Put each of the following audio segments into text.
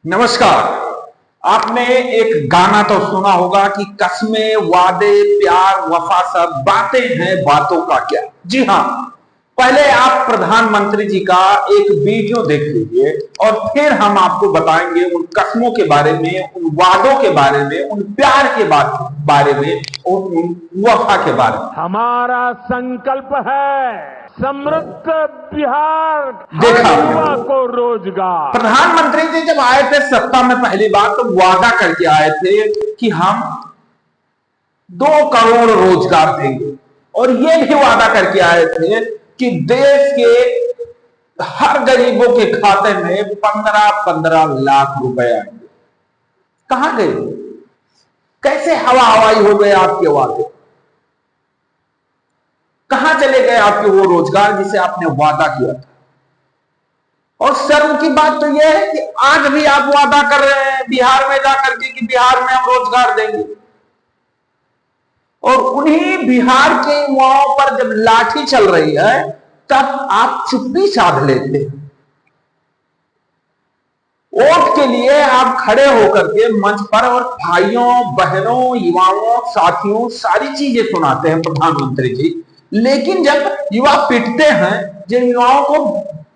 नमस्कार। आपने एक गाना तो सुना होगा कि कस्में वादे प्यार वफा सब बातें हैं बातों का क्या। जी हाँ, पहले आप प्रधानमंत्री जी का एक वीडियो देख लीजिए और फिर हम आपको बताएंगे उन कस्मों के बारे में, उन वादों के बारे में, उन प्यार के बारे में और उन वफा के बारे में। हमारा संकल्प है समृद्ध बिहार, देखा हर युवा को रोजगार। प्रधानमंत्री जी जब आए थे सत्ता में पहली बार तो वादा करके आए थे कि हम 2 करोड़ रोजगार देंगे और ये भी वादा करके आए थे कि देश के हर गरीबों के खाते में 15-15 लाख रुपए आएंगे। कहां गए? कैसे हवा हवाई हो गए आपके वादे? कहां चले गए आपके वो रोजगार जिसे आपने वादा किया था? और शर्म की बात तो यह है कि आज भी आप वादा कर रहे हैं बिहार में जाकर के कि बिहार में हम रोजगार देंगे, और उन्हीं बिहार के युवाओं पर जब लाठी चल रही है तब आप चुप्पी साध लेते हैं। वोट के लिए आप खड़े होकर के मंच पर और भाइयों बहनों युवाओं साथियों सारी चीजें सुनाते हैं प्रधानमंत्री जी, लेकिन जब युवा पीटते हैं, जिन युवाओं को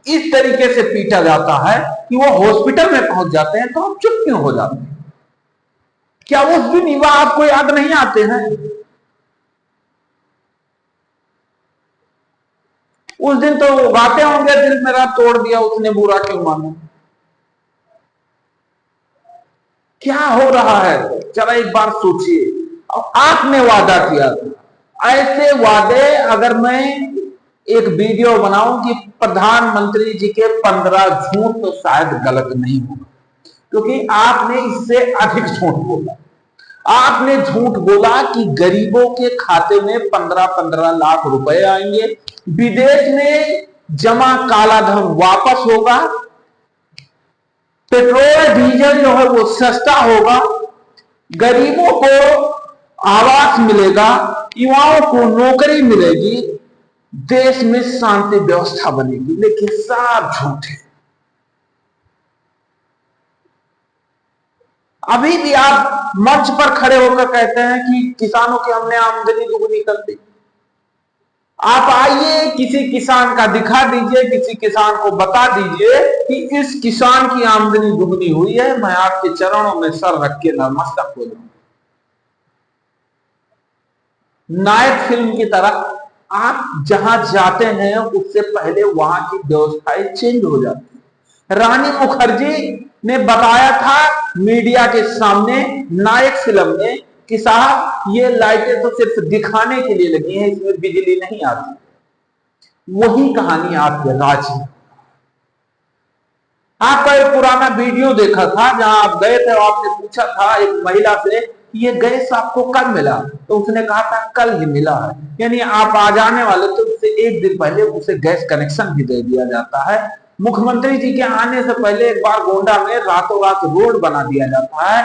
इस तरीके से पीटा जाता है कि वो हॉस्पिटल में पहुंच जाते हैं, तो आप चुप क्यों हो जाते हैं? क्या उस दिन युवा आपको याद नहीं आते हैं? उस दिन तो गाते होंगे दिल मेरा तोड़ दिया उसने बुरा क्यों माना। क्या हो रहा है जरा एक बार सोचिए। आपने वादा किया था, ऐसे वादे अगर मैं एक वीडियो बनाऊं कि प्रधानमंत्री जी के 15 झूठ, तो शायद गलत नहीं होगा, क्योंकि आपने इससे अधिक झूठ बोला। आपने झूठ बोला कि गरीबों के खाते में 15-15 लाख रुपए आएंगे, विदेश में जमा काला धन वापस होगा, पेट्रोल डीजल जो है वो सस्ता होगा, गरीबों को आवास मिलेगा, युवाओं को नौकरी मिलेगी, देश में शांति व्यवस्था बनेगी। लेकिन सब झूठ है। अभी भी आप मंच पर खड़े होकर कहते हैं कि किसानों की हमने आमदनी दुगनी कर दी। आप आइए किसी किसान का दिखा दीजिए, किसी किसान को बता दीजिए कि इस किसान की आमदनी दुगनी हुई है, मैं आपके चरणों में सर रख के नतमस्तक हो जाऊं। नायक फिल्म की तरह आप जहां जाते हैं उससे पहले वहां की व्यवस्थाएं चेंज हो जाती है। रानी मुखर्जी ने बताया था मीडिया के सामने नायक फिल्म में कि साहब ये लाइटें तो सिर्फ दिखाने के लिए लगी हैं, इसमें बिजली नहीं आती। वही कहानी आपके राज्य में। आपका एक पुराना वीडियो देखा था जहां आप गए थे और आपने पूछा था एक महिला से कि ये गैस आपको कब मिला, तो उसने कहा था कल ही मिला है। यानी आप आ जाने वाले तो उससे एक दिन पहले उसे गैस कनेक्शन भी दे दिया जाता है। मुख्यमंत्री जी के आने से पहले एक बार गोंडा में रातों रात रोड बना दिया जाता है।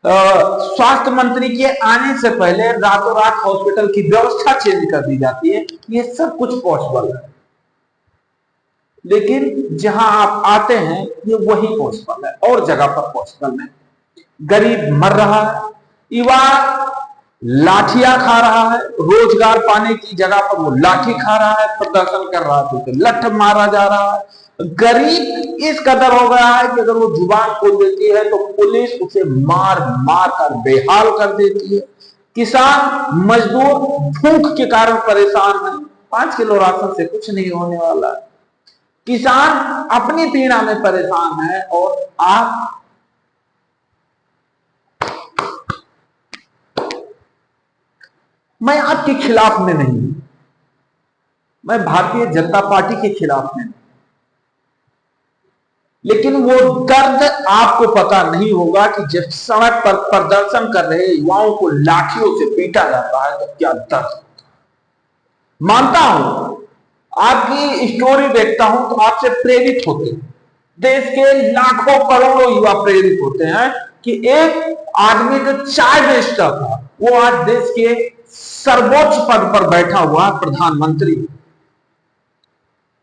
स्वास्थ्य मंत्री के आने से पहले रातों रात हॉस्पिटल की व्यवस्था चेंज कर दी जाती है। ये सब कुछ पॉसिबल है, लेकिन जहां आप आते हैं ये वही पॉसिबल है और जगह पर पॉसिबल नहीं। गरीब मर रहा है, युवा लाठियां खा रहा है, रोजगार पाने की जगह पर वो लाठी खा रहा है, प्रदर्शन कर रहा है तो लठ मारा जा रहा है। गरीब इस कदर हो गया है कि अगर वो जुबान खोल देती है तो पुलिस उसे मार मार कर बेहाल कर देती है। किसान मजदूर भूख के कारण परेशान है, 5 किलो राशन से कुछ नहीं होने वाला है। किसान अपनी पीड़ा में परेशान है और आप मैं आपके खिलाफ में नहीं हूं, मैं भारतीय जनता पार्टी के खिलाफ में नहीं, लेकिन वो दर्द आपको पता नहीं होगा कि जब सड़क पर प्रदर्शन कर रहे युवाओं को लाठियों से पीटा जाता है तो क्या दर्द होता है। मानता हूं, आपकी स्टोरी देखता हूं तो आपसे प्रेरित होते हैं, देश के लाखों करोड़ों युवा प्रेरित होते हैं कि एक आदमी जो चाय बेचता था वो आज देश के सर्वोच्च पद पर बैठा हुआ प्रधानमंत्री।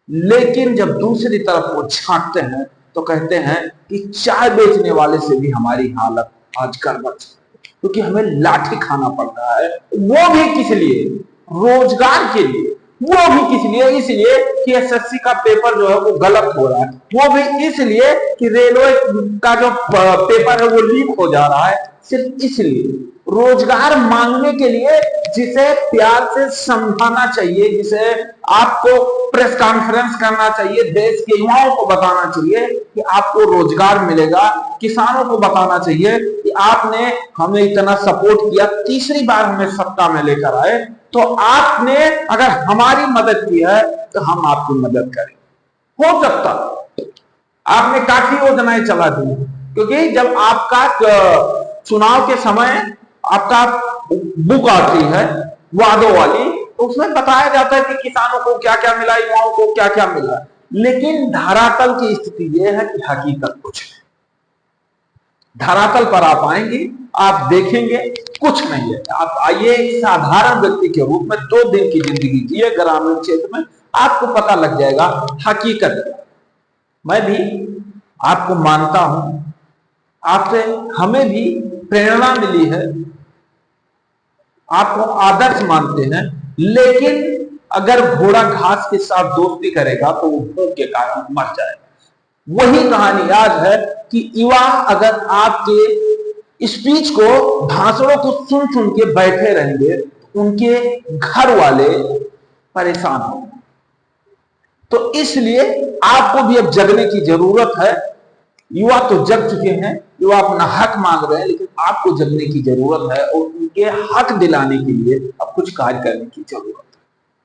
लेकिन जब दूसरी तरफ वो झांकते हैं तो कहते हैं कि चाय बेचने वाले से भी हमारी हालत आज गड़बड़ है, क्योंकि हमें लाठी खाना पड़ रहा है। वो भी किस लिए? रोजगार के लिए। वो भी किस लिए? इसलिए कि एसएससी का पेपर जो है वो गलत हो रहा है। वो भी इसलिए कि रेलवे का जो पेपर है वो लीक हो जा रहा है। सिर्फ इसलिए रोजगार मांगने के लिए, जिसे प्यार से समझाना चाहिए, जिसे आपको प्रेस कॉन्फ्रेंस करना चाहिए, देश के युवाओं को बताना चाहिए कि आपको रोजगार मिलेगा, किसानों को बताना चाहिए कि आपने हमें इतना सपोर्ट किया, तीसरी बार हमें सत्ता में लेकर आए, तो आपने अगर हमारी मदद की है तो हम आपकी मदद करें। हो सकता आपने काफी योजनाएं चला दी, क्योंकि जब आपका चुनाव के समय आपका बुक आती है वादों वाली, तो उसमें बताया जाता है कि किसानों को क्या क्या मिला, युवाओं को क्या क्या मिला। लेकिन धरातल की स्थिति यह है कि हकीकत कुछ है। धरातल पर आप आएंगे, आप देखेंगे कुछ नहीं है। आप आइए साधारण व्यक्ति के रूप में 2 दिन की जिंदगी जिए ग्रामीण क्षेत्र में, आपको पता लग जाएगा हकीकत। मैं भी आपको मानता हूं, आपसे हमें भी प्रेरणा मिली है, आपको आदर्श मानते हैं, लेकिन अगर घोड़ा घास के साथ दोस्ती करेगा तो वो भूख के कारण मर जाएगा। वही कहानी आज है कि युवा अगर आपके स्पीच को, भाषणों को सुन सुन के बैठे रहेंगे, उनके घर वाले परेशान होंगे। तो इसलिए आपको भी अब जगने की जरूरत है। युवा तो जग चुके हैं, युवा अपना हक मांग रहे हैं, लेकिन आपको जगने की जरूरत है और उनके हक दिलाने के लिए अब कुछ कार्य करने की जरूरत है।